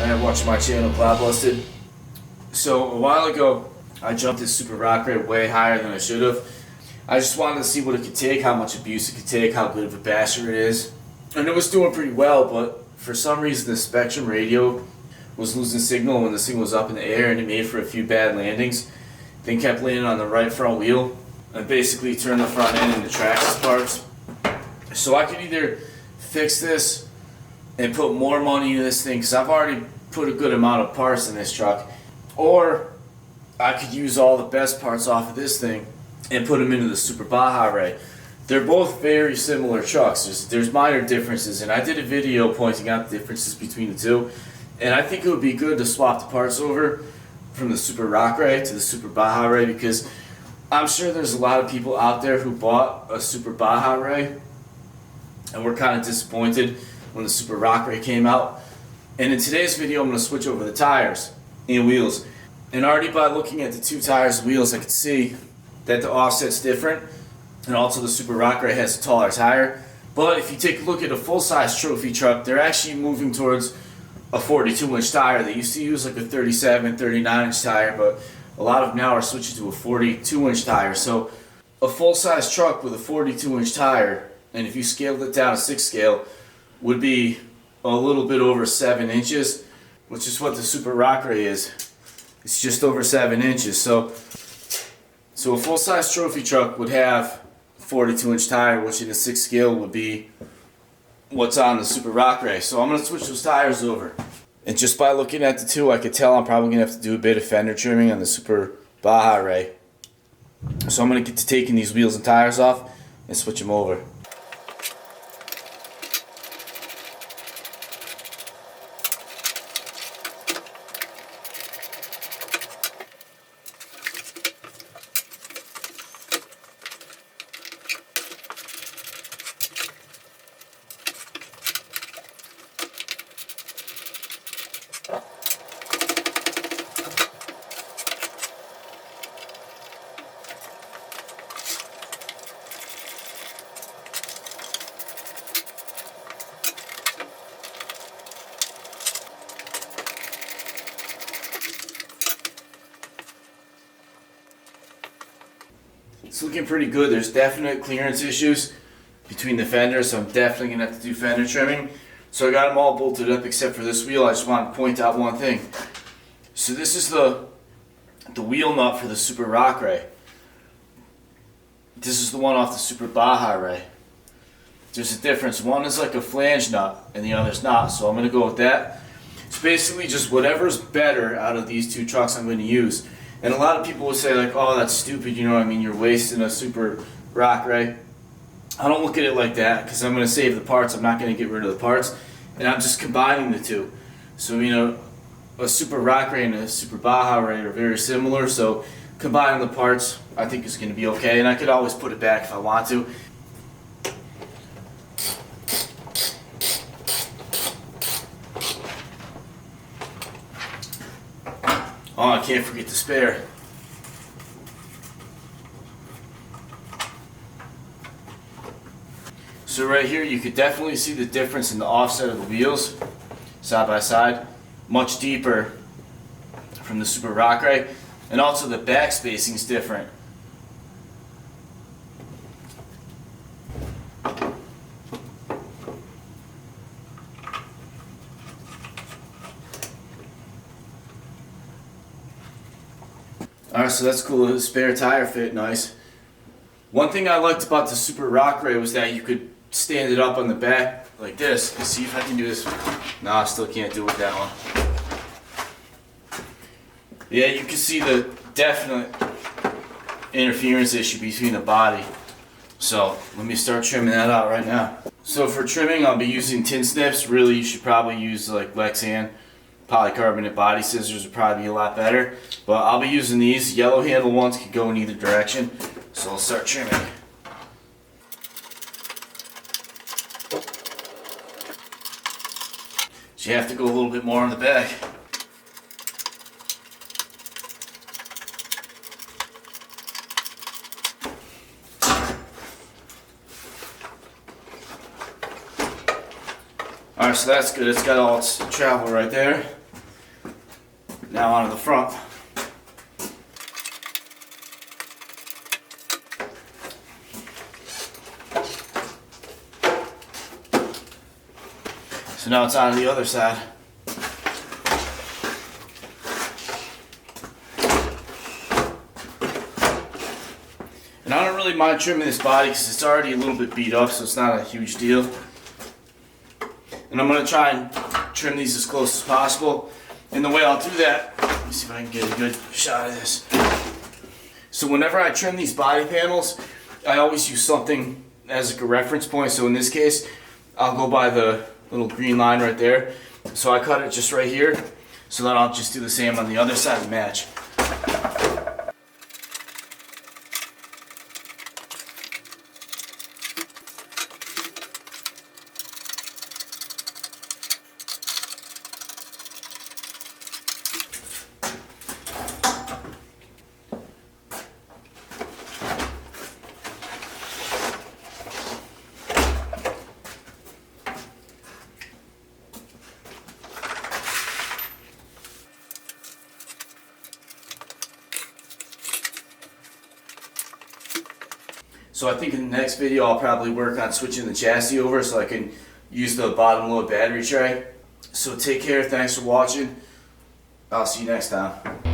Watching my channel, Cloud Busted. So a while ago, I jumped this Super Rock Rey way higher than I should have. I just wanted to see what it could take, how much abuse it could take, how good of a basher it is. And it was doing pretty well, but for some reason the Spectrum radio was losing signal when the signal was up in the air, and it made for a few bad landings. Then kept landing on the right front wheel. I basically turned the front end into traction parts. So I could either fix this and put more money into this thing, because I've already put a good amount of parts in this truck, or I could use all the best parts off of this thing and put them into the Super Baja Rey. They're both very similar trucks. There's minor differences, and I did a video pointing out the differences between the two. And I think it would be good to swap the parts over from the Super Rock Rey to the Super Baja Rey, because I'm sure there's a lot of people out there who bought a Super Baja Rey and were kind of disappointed when the Super Rock Rey came out. And in today's video, I'm going to switch over the tires and wheels. And already by looking at the two tires and wheels, I can see that the offset's different. And also the Super Rock Rey has a taller tire. But if you take a look at a full-size trophy truck, they're actually moving towards a 42-inch tire. They used to use like a 37, 39-inch tire, but a lot of them now are switching to a 42-inch tire. So a full-size truck with a 42-inch tire, and if you scaled it down to 6 scale, would be a little bit over 7 inches, which is what the Super Rock Rey is. It's just over 7 inches. So a full-size trophy truck would have a 42-inch tire, which in a 6 scale would be what's on the Super Rock Rey. So I'm going to switch those tires over. And just by looking at the two, I could tell I'm probably going to have to do a bit of fender trimming on the Super Baja Rey. So I'm going to get to taking these wheels and tires off and switch them over. It's looking pretty good. There's definite clearance issues between the fenders, so I'm definitely going to have to do fender trimming. So I got them all bolted up except for this wheel. I just want to point out one thing. So this is the wheel nut for the Super Rock Rey. This is the one off the Super Baja Rey. There's a difference. One is like a flange nut and the other's not, so I'm going to go with that. It's basically just whatever's better out of these two trucks I'm going to use. And a lot of people will say like, oh, that's stupid, you know what I mean, you're wasting a Super Rock Rey. I don't look at it like that, because I'm going to save the parts. I'm not going to get rid of the parts, and I'm just combining the two. So, you know, a Super Rock Rey and a Super Baja Rey are very similar, so combining the parts I think is going to be okay, and I could always put it back if I want to. Oh, I can't forget the spare. So right here you could definitely see the difference in the offset of the wheels, side by side. Much deeper from the Super Rock Rey. And also the back spacing is different. Alright, so that's cool. The spare tire fit nice. One thing I liked about the Super Rock Rey was that you could stand it up on the back like this. Let's see if I can do this. No, I still can't do it with that one. Yeah, you can see the definite interference issue between the body. So let me start trimming that out right now. So for trimming, I'll be using tin snips. Really, you should probably use like Lexan. Polycarbonate body scissors would probably be a lot better, but I'll be using these. Yellow handle ones could go in either direction, so I'll start trimming. So you have to go a little bit more on the back. Alright, so that's good. It's got all its travel right there. Now onto the front. So now it's on the other side. And I don't really mind trimming this body because it's already a little bit beat up, so it's not a huge deal. And I'm going to try and trim these as close as possible. And the way I'll do that, let me see if I can get a good shot of this. So whenever I trim these body panels, I always use something as a reference point. So in this case, I'll go by the little green line right there. So I cut it just right here. So then I'll just do the same on the other side and match. So I think in the next video I'll probably work on switching the chassis over so I can use the bottom load battery tray. So take care, thanks for watching. I'll see you next time.